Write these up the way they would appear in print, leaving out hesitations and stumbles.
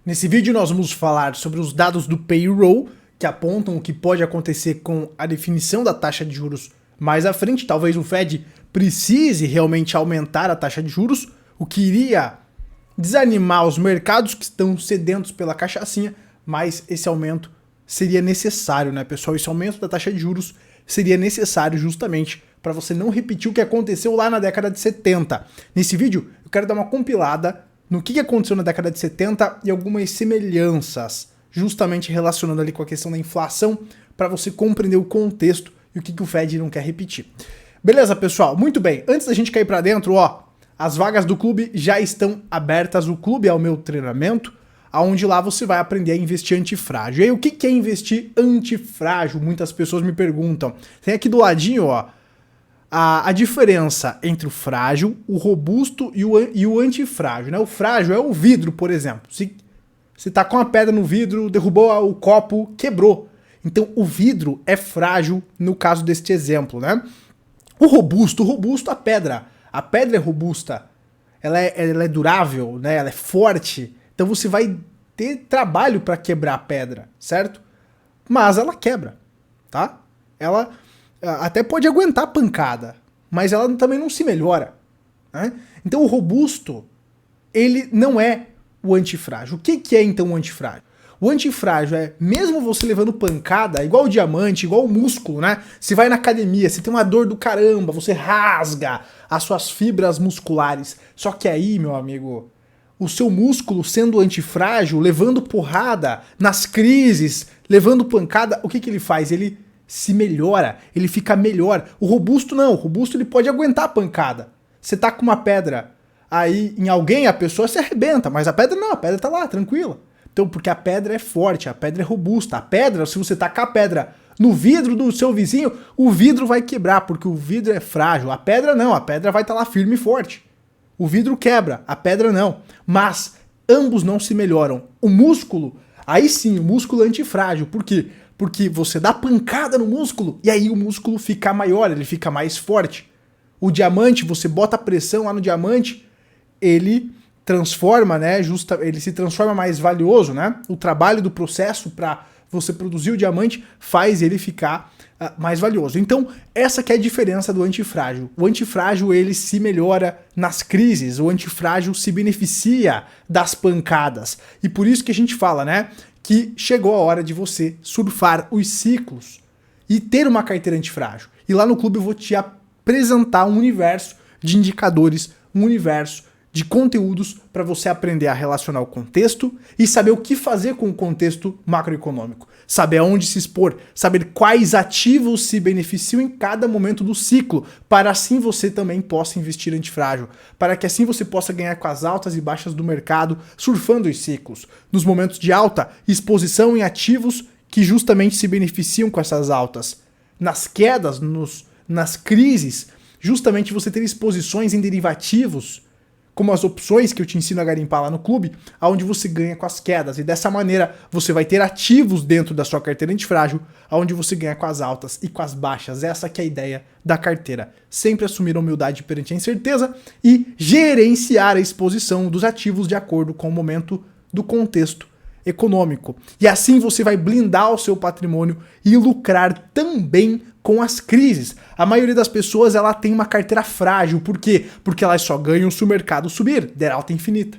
Nesse vídeo nós vamos falar sobre os dados do payroll, que apontam o que pode acontecer com a definição da taxa de juros mais à frente. Talvez o Fed precise realmente aumentar a taxa de juros, o que iria desanimar os mercados que estão sedentos pela cachaçinha, mas esse aumento seria necessário, né, pessoal? Esse aumento da taxa de juros seria necessário justamente para você não repetir o que aconteceu lá na década de 70. Nesse vídeo eu quero dar uma compilada no que aconteceu na década de 70 e algumas semelhanças, justamente relacionando ali com a questão da inflação, para você compreender o contexto e o que o Fed não quer repetir. Beleza, pessoal? Muito bem. Antes da gente cair para dentro, ó, as vagas do clube já estão abertas. O clube é o meu treinamento, aonde lá você vai aprender a investir antifrágil. E aí, o que é investir antifrágil? Muitas pessoas me perguntam. Tem aqui do ladinho, ó, a diferença entre o frágil, o robusto e o antifrágil, né? O frágil é o vidro, por exemplo. Se tá com uma pedra no vidro, derrubou o copo, quebrou. Então o vidro é frágil no caso deste exemplo, né? O robusto, a pedra é robusta, ela é durável, né? Ela é forte. Então você vai ter trabalho para quebrar a pedra, certo? Mas ela quebra, tá? Ela até pode aguentar a pancada, mas ela também não se melhora, né? Então o robusto, ele não é o antifrágil. O que é então o antifrágil? O antifrágil é, mesmo você levando pancada, igual o diamante, igual o músculo, né? Você vai na academia, você tem uma dor do caramba, você rasga as suas fibras musculares. Só que aí, meu amigo, o seu músculo sendo antifrágil, levando porrada nas crises, levando pancada, o que ele faz? Ele se melhora, ele fica melhor. O robusto não, o robusto ele pode aguentar a pancada. Você tá com uma pedra aí em alguém, a pessoa se arrebenta, mas a pedra não, a pedra tá lá, tranquila. Então, porque a pedra é forte, a pedra é robusta. A pedra, se você tacar a pedra no vidro do seu vizinho, o vidro vai quebrar, porque o vidro é frágil. A pedra não, a pedra vai estar lá firme e forte. O vidro quebra, a pedra não. Mas ambos não se melhoram. O músculo, aí sim, o músculo é antifrágil. Por quê? Porque você dá pancada no músculo e aí o músculo fica maior, ele fica mais forte. O diamante, você bota pressão lá no diamante, ele transforma, né? Ele se transforma mais valioso, né? O trabalho do processo para você produzir o diamante faz ele ficar mais valioso. Então, essa que é a diferença do antifrágil. O antifrágil, ele se melhora nas crises, o antifrágil se beneficia das pancadas. E por isso que a gente fala, né? Que chegou a hora de você surfar os ciclos e ter uma carteira antifrágil. E lá no clube eu vou te apresentar um universo de indicadores, um universo de conteúdos para você aprender a relacionar o contexto e saber o que fazer com o contexto macroeconômico. Saber aonde se expor, saber quais ativos se beneficiam em cada momento do ciclo, para assim você também possa investir antifrágil, para que assim você possa ganhar com as altas e baixas do mercado, surfando os ciclos. Nos momentos de alta, exposição em ativos que justamente se beneficiam com essas altas. Nas quedas, nas crises, justamente você ter exposições em derivativos, como as opções que eu te ensino a garimpar lá no clube, onde você ganha com as quedas. E dessa maneira você vai ter ativos dentro da sua carteira antifrágil, onde você ganha com as altas e com as baixas. Essa que é a ideia da carteira. Sempre assumir a humildade perante a incerteza e gerenciar a exposição dos ativos de acordo com o momento do contexto econômico. E assim você vai blindar o seu patrimônio e lucrar também com as crises. A maioria das pessoas ela tem uma carteira frágil. Por quê? Porque elas só ganham se o mercado subir, der alta infinita.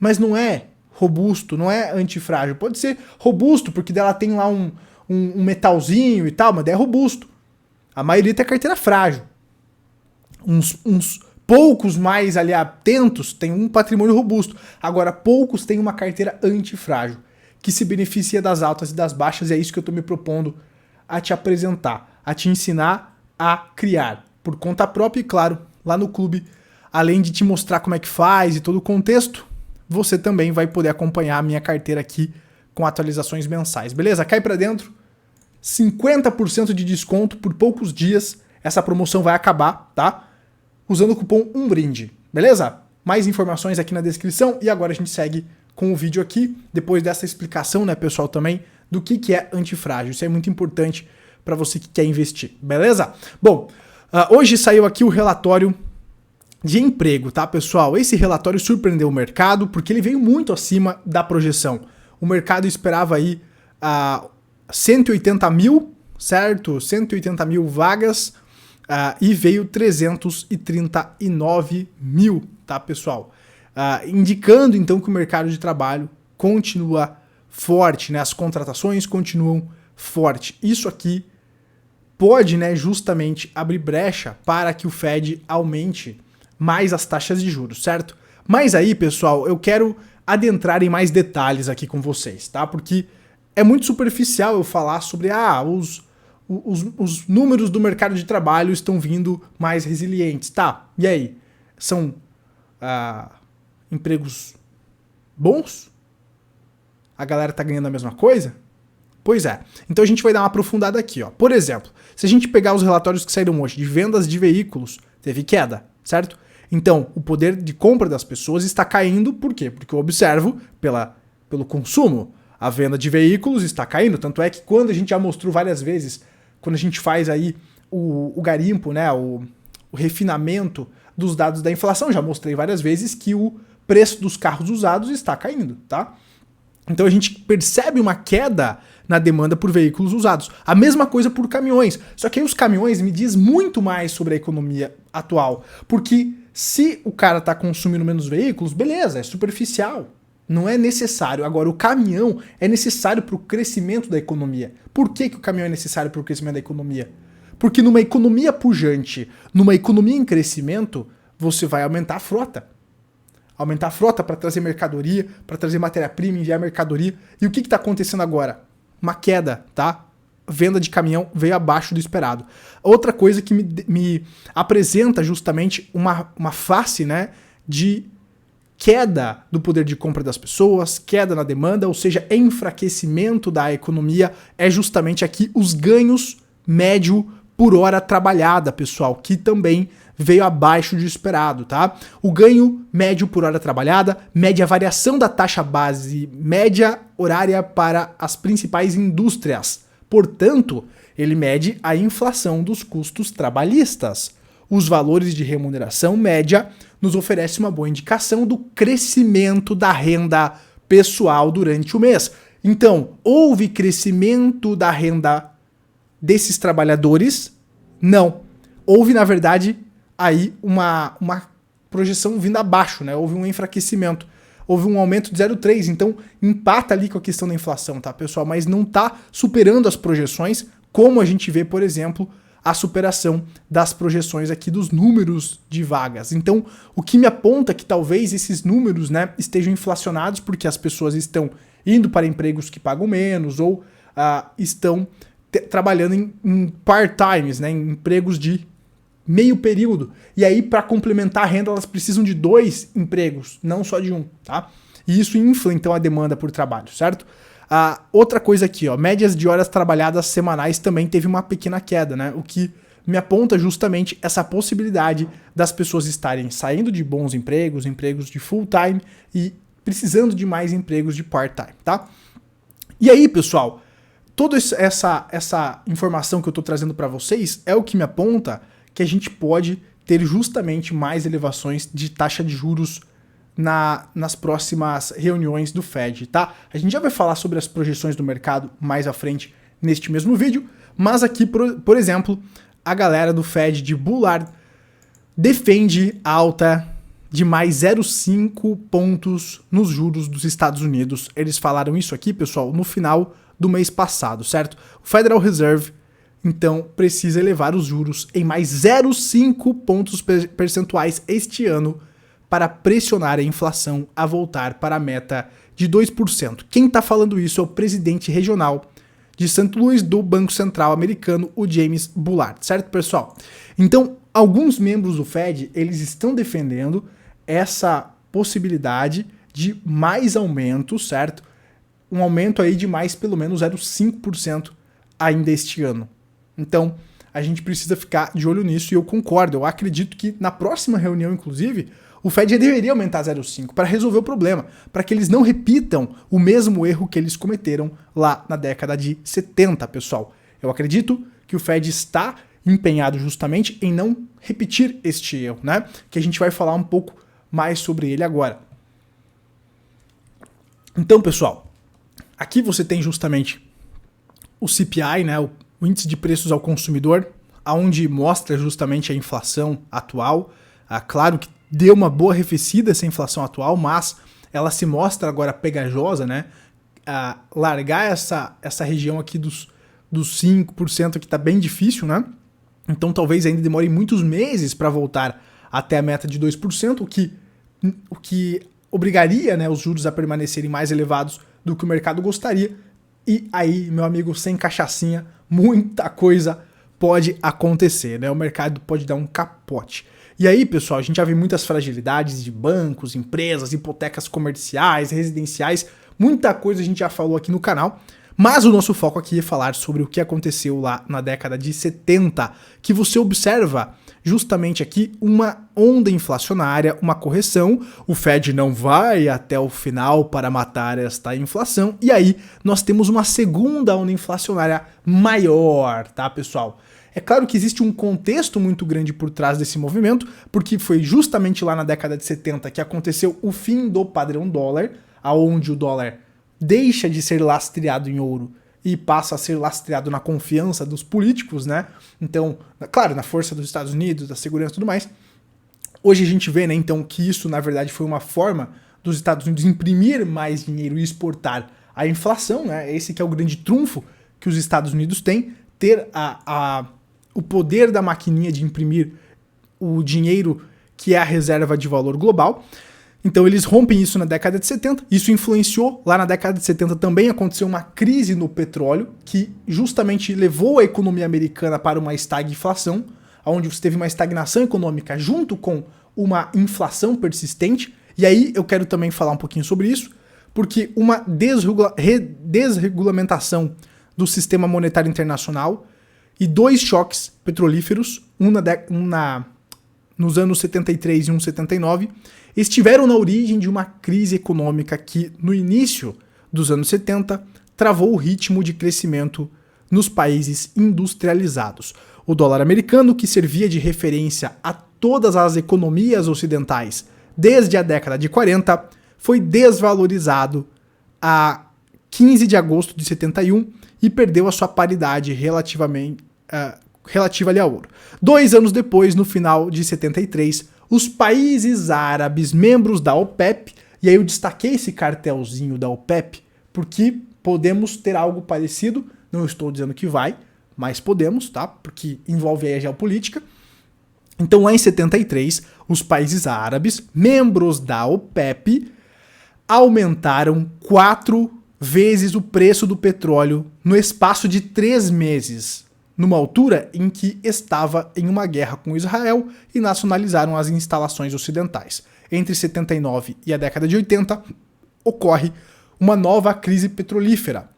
Mas não é robusto, não é antifrágil. Pode ser robusto, porque dela tem lá um metalzinho e tal, mas é robusto. A maioria tem a carteira frágil. Uns poucos mais ali atentos têm um patrimônio robusto. Agora, poucos têm uma carteira antifrágil, que se beneficia das altas e das baixas, e é isso que eu estou me propondo a te apresentar, a te ensinar a criar por conta própria e, claro, lá no clube, além de te mostrar como é que faz e todo o contexto, você também vai poder acompanhar a minha carteira aqui com atualizações mensais, beleza? Cai pra dentro, 50% de desconto por poucos dias, essa promoção vai acabar, tá? Usando o cupom UMBRINDE, beleza? Mais informações aqui na descrição e agora a gente segue com o vídeo aqui, depois dessa explicação, né, pessoal, também do que é antifrágil. Isso é muito importante para você que quer investir, beleza? Bom, hoje saiu aqui o relatório de emprego, tá, pessoal? Esse relatório surpreendeu o mercado porque ele veio muito acima da projeção. O mercado esperava aí 180 mil, certo? 180 mil vagas e veio 339 mil, tá, pessoal? Indicando então que o mercado de trabalho continua forte, né? As contratações continuam forte. Isso aqui pode, né, justamente abrir brecha para que o Fed aumente mais as taxas de juros, certo? Mas aí, pessoal, eu quero adentrar em mais detalhes aqui com vocês, tá? Porque é muito superficial eu falar sobre os números do mercado de trabalho estão vindo mais resilientes, tá? E aí? São empregos bons? A galera tá ganhando a mesma coisa? Pois é. Então a gente vai dar uma aprofundada aqui, ó. Por exemplo, se a gente pegar os relatórios que saíram hoje de vendas de veículos, teve queda, certo? Então, o poder de compra das pessoas está caindo, por quê? Porque eu observo pelo consumo, a venda de veículos está caindo, tanto é que quando a gente já mostrou várias vezes, quando a gente faz aí o garimpo, né, o refinamento dos dados da inflação, já mostrei várias vezes que o preço dos carros usados está caindo, tá? Então a gente percebe uma queda na demanda por veículos usados. A mesma coisa por caminhões. Só que aí os caminhões me diz muito mais sobre a economia atual. Porque se o cara está consumindo menos veículos, beleza, é superficial. Não é necessário. Agora, o caminhão é necessário para o crescimento da economia. Por que o caminhão é necessário para o crescimento da economia? Porque numa economia pujante, numa economia em crescimento, você vai aumentar a frota. Aumentar a frota para trazer mercadoria, para trazer matéria-prima, enviar mercadoria. E o que está acontecendo agora? Uma queda, tá? Venda de caminhão veio abaixo do esperado. Outra coisa que me apresenta justamente uma face, né, de queda do poder de compra das pessoas, queda na demanda, ou seja, enfraquecimento da economia, é justamente aqui os ganhos médio por hora trabalhada, pessoal, que também veio abaixo do esperado, tá? O ganho médio por hora trabalhada, média variação da taxa base média horária para as principais indústrias. Portanto, ele mede a inflação dos custos trabalhistas. Os valores de remuneração média nos oferecem uma boa indicação do crescimento da renda pessoal durante o mês. Então, houve crescimento da renda desses trabalhadores? Não. Houve, na verdade, aí uma projeção vindo abaixo, né? Houve um enfraquecimento. Houve um aumento de 0,3, então empata ali com a questão da inflação, tá, pessoal? Mas não tá superando as projeções, como a gente vê, por exemplo, a superação das projeções aqui dos números de vagas. Então, o que me aponta que talvez esses números, né, estejam inflacionados porque as pessoas estão indo para empregos que pagam menos ou estão trabalhando em part-times, né, em empregos de meio período. E aí, para complementar a renda, elas precisam de 2 empregos, não só de um, tá? E isso infla, então, a demanda por trabalho, certo? Outra coisa aqui, ó, médias de horas trabalhadas semanais também teve uma pequena queda, né? O que me aponta justamente essa possibilidade das pessoas estarem saindo de bons empregos, empregos de full-time e precisando de mais empregos de part-time, tá? E aí, pessoal, toda essa informação que eu tô trazendo para vocês é o que me aponta que a gente pode ter justamente mais elevações de taxa de juros nas próximas reuniões do Fed, tá? A gente já vai falar sobre as projeções do mercado mais à frente neste mesmo vídeo, mas aqui, por exemplo, a galera do Fed de Bullard defende alta de mais 0,5 pontos nos juros dos Estados Unidos. Eles falaram isso aqui, pessoal, no final do mês passado, certo? O Federal Reserve então precisa elevar os juros em mais 0,5 pontos percentuais este ano para pressionar a inflação a voltar para a meta de 2%. Quem está falando isso é o presidente regional de St. Louis do Banco Central americano, o James Bullard, certo, pessoal? Então, alguns membros do Fed, eles estão defendendo essa possibilidade de mais aumento, certo? Um aumento aí de mais pelo menos 0,5% ainda este ano. Então, a gente precisa ficar de olho nisso e eu concordo. Eu acredito que na próxima reunião, inclusive, o Fed já deveria aumentar 0,5 para resolver o problema, para que eles não repitam o mesmo erro que eles cometeram lá na década de 70, pessoal. Eu acredito que o Fed está empenhado justamente em não repetir este erro, né? Que a gente vai falar um pouco mais sobre ele agora. Então, pessoal, aqui você tem justamente o CPI, né, o Índice de Preços ao Consumidor, onde mostra justamente a inflação atual. Claro que deu uma boa arrefecida essa inflação atual, mas ela se mostra agora pegajosa, né? Largar essa região aqui dos 5%, que está bem difícil, né? Então talvez ainda demore muitos meses para voltar até a meta de 2%, o que obrigaria, né, os juros a permanecerem mais elevados do que o mercado gostaria. E aí, meu amigo, sem cachaçinha, muita coisa pode acontecer, né? O mercado pode dar um capote. E aí, pessoal, a gente já vê muitas fragilidades de bancos, empresas, hipotecas comerciais, residenciais, muita coisa a gente já falou aqui no canal, mas o nosso foco aqui é falar sobre o que aconteceu lá na década de 70, que você observa justamente aqui uma onda inflacionária, uma correção, o Fed não vai até o final para matar esta inflação, e aí nós temos uma segunda onda inflacionária maior, tá, pessoal? É claro que existe um contexto muito grande por trás desse movimento, porque foi justamente lá na década de 70 que aconteceu o fim do padrão dólar, aonde o dólar deixa de ser lastreado em ouro e passa a ser lastreado na confiança dos políticos, né? Então, claro, na força dos Estados Unidos, da segurança e tudo mais. Hoje a gente vê, né, então, que isso, na verdade, foi uma forma dos Estados Unidos imprimir mais dinheiro e exportar a inflação, né? Esse que é o grande trunfo que os Estados Unidos têm, ter o poder da maquininha de imprimir o dinheiro que é a reserva de valor global. Então eles rompem isso na década de 70, isso influenciou, lá na década de 70 também aconteceu uma crise no petróleo, que justamente levou a economia americana para uma estagflação, onde você teve uma estagnação econômica junto com uma inflação persistente, e aí eu quero também falar um pouquinho sobre isso, porque uma desregulamentação do sistema monetário internacional e dois choques petrolíferos, nos anos 73 e 79, estiveram na origem de uma crise econômica que, no início dos anos 70, travou o ritmo de crescimento nos países industrializados. O dólar americano, que servia de referência a todas as economias ocidentais desde a década de 40, foi desvalorizado a 15 de agosto de 71 e perdeu a sua paridade relativa ali ao ouro. 2 anos depois, no final de 73, os países árabes, membros da OPEP, e aí eu destaquei esse cartelzinho da OPEP, porque podemos ter algo parecido, não estou dizendo que vai, mas podemos, tá? Porque envolve aí a geopolítica. Então, lá em 73, os países árabes, membros da OPEP, aumentaram 4 vezes o preço do petróleo no espaço de 3 meses. Numa altura em que estava em uma guerra com Israel e nacionalizaram as instalações ocidentais. Entre 79 e a década de 80, ocorre uma nova crise petrolífera.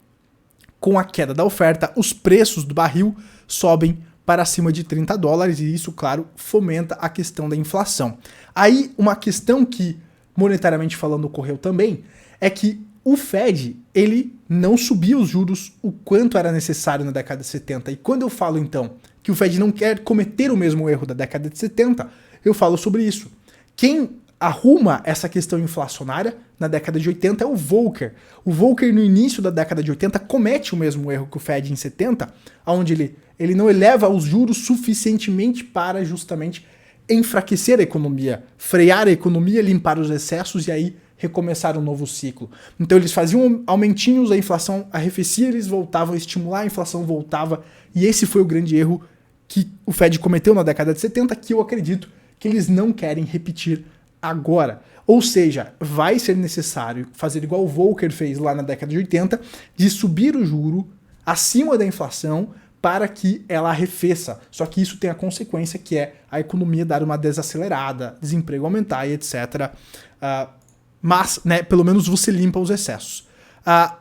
Com a queda da oferta, os preços do barril sobem para acima de $30 e isso, claro, fomenta a questão da inflação. Aí, uma questão que, monetariamente falando, ocorreu também, é que o Fed, ele não subiu os juros o quanto era necessário na década de 70. E quando eu falo, então, que o Fed não quer cometer o mesmo erro da década de 70, eu falo sobre isso. Quem arruma essa questão inflacionária na década de 80 é o Volcker. O Volcker, no início da década de 80, comete o mesmo erro que o Fed em 70, onde ele não eleva os juros suficientemente para justamente enfraquecer a economia, frear a economia, limpar os excessos e aí recomeçar um novo ciclo. Então eles faziam aumentinhos, a inflação arrefecia, eles voltavam a estimular, a inflação voltava, e esse foi o grande erro que o Fed cometeu na década de 70, que eu acredito que eles não querem repetir agora. Ou seja, vai ser necessário fazer igual o Volcker fez lá na década de 80, de subir o juro acima da inflação para que ela arrefeça. Só que isso tem a consequência que é a economia dar uma desacelerada, desemprego aumentar e etc. Mas, né, pelo menos você limpa os excessos.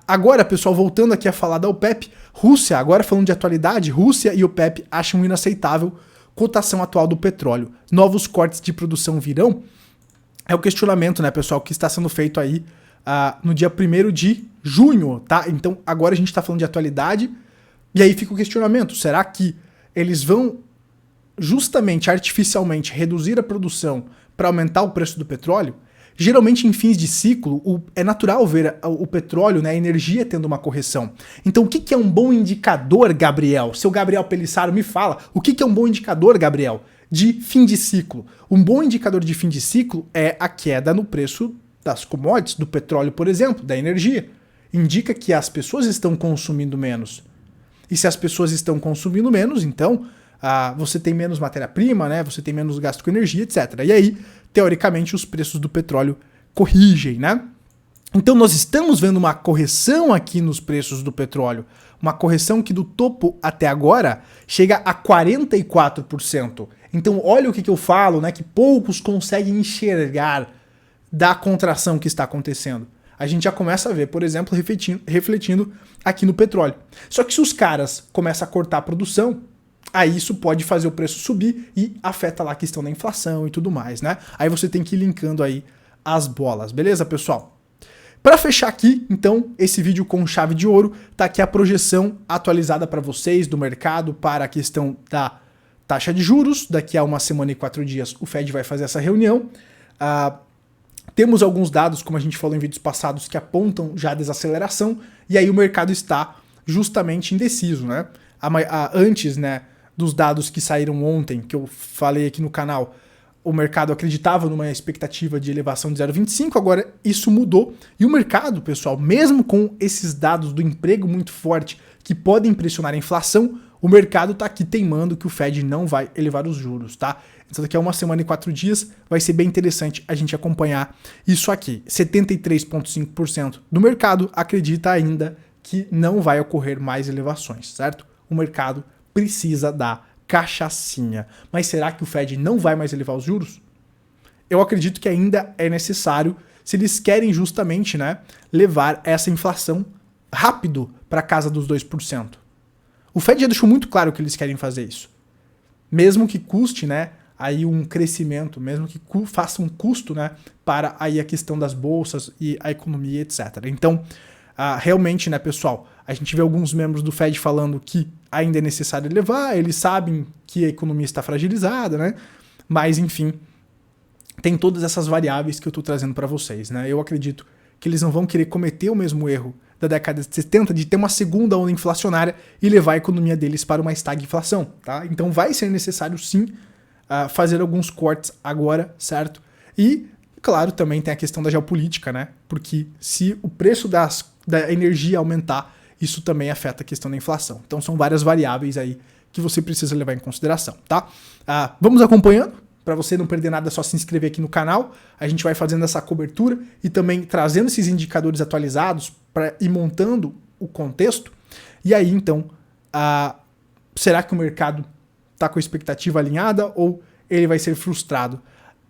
Agora, pessoal, voltando aqui a falar da OPEP, Rússia, agora falando de atualidade, Rússia e OPEP acham inaceitável cotação atual do petróleo. Novos cortes de produção virão? É o questionamento, né, pessoal, que está sendo feito aí no dia 1º de junho, tá? Então, agora a gente está falando de atualidade, e aí fica o questionamento, será que eles vão justamente artificialmente reduzir a produção para aumentar o preço do petróleo, geralmente em fins de ciclo é natural ver o petróleo, né, a energia tendo uma correção. Então o que é um bom indicador, Gabriel? Seu Gabriel Pelissaro, me fala, o que é um bom indicador, Gabriel, de fim de ciclo? Um bom indicador de fim de ciclo é a queda no preço das commodities, do petróleo, por exemplo, da energia. Indica que as pessoas estão consumindo menos. E se as pessoas estão consumindo menos, então você tem menos matéria-prima, né? Você tem menos gasto com energia, etc. E aí, teoricamente, os preços do petróleo corrigem, né? Então nós estamos vendo uma correção aqui nos preços do petróleo. Uma correção que do topo até agora chega a 44%. Então olha o que eu falo, né? Que poucos conseguem enxergar da contração que está acontecendo. A gente já começa a ver, por exemplo, refletindo aqui no petróleo. Só que se os caras começam a cortar a produção, aí isso pode fazer o preço subir e afeta lá a questão da inflação e tudo mais, né? Aí você tem que ir linkando aí as bolas, beleza, pessoal? Para fechar aqui, então, esse vídeo com chave de ouro, tá aqui a projeção atualizada para vocês do mercado para a questão da taxa de juros. Daqui a 1 semana e 4 dias o Fed vai fazer essa reunião. Temos alguns dados, como a gente falou em vídeos passados, que apontam já a desaceleração, e aí o mercado está justamente indeciso, né? Antes, né, dos dados que saíram ontem, que eu falei aqui no canal, o mercado acreditava numa expectativa de elevação de 0,25, agora isso mudou, e o mercado, pessoal, mesmo com esses dados do emprego muito forte, que podem pressionar a inflação, o mercado está aqui teimando que o Fed não vai elevar os juros, tá? Então daqui a 1 semana e 4 dias vai ser bem interessante a gente acompanhar isso aqui. 73,5% do mercado acredita ainda que não vai ocorrer mais elevações, certo? O mercado precisa da cachaçinha. Mas será que o Fed não vai mais elevar os juros? Eu acredito que ainda é necessário, se eles querem justamente, né, levar essa inflação rápido para casa dos 2%. O Fed já deixou muito claro que eles querem fazer isso. Mesmo que custe, né, aí um crescimento, mesmo que faça um custo, né, para aí a questão das bolsas e a economia, etc. Então, realmente, né, pessoal, a gente vê alguns membros do Fed falando que ainda é necessário elevar, eles sabem que a economia está fragilizada, né, mas enfim, tem todas essas variáveis que eu estou trazendo para vocês, né. Eu acredito que eles não vão querer cometer o mesmo erro da década de 70 de ter uma segunda onda inflacionária e levar a economia deles para uma estagflação, tá? Então vai ser necessário sim fazer alguns cortes agora, certo? E, claro, também tem a questão da geopolítica, né? Porque se o preço da energia aumentar, isso também afeta a questão da inflação. Então são várias variáveis aí que você precisa levar em consideração, tá? Vamos acompanhando. Para você não perder nada, é só se inscrever aqui no canal. A gente vai fazendo essa cobertura e também trazendo esses indicadores atualizados para ir montando o contexto. E aí, então, será que o mercado está com a expectativa alinhada ou ele vai ser frustrado?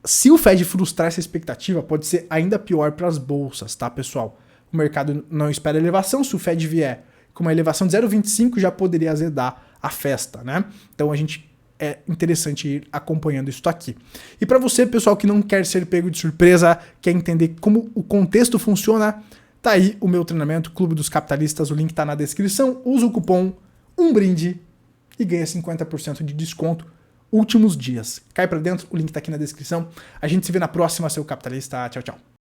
Se o Fed frustrar essa expectativa, pode ser ainda pior para as bolsas, tá, pessoal? O mercado não espera elevação. Se o Fed vier com uma elevação de 0,25, já poderia azedar a festa, né? Então a gente é interessante ir acompanhando isso aqui. E para você, pessoal, que não quer ser pego de surpresa, quer entender como o contexto funciona, tá aí o meu treinamento, Clube dos Capitalistas, o link tá na descrição. Usa o cupom UMBRINDE e ganha 50% de desconto. Últimos dias. Cai para dentro, o link tá aqui na descrição. A gente se vê na próxima, seu capitalista. Tchau, tchau.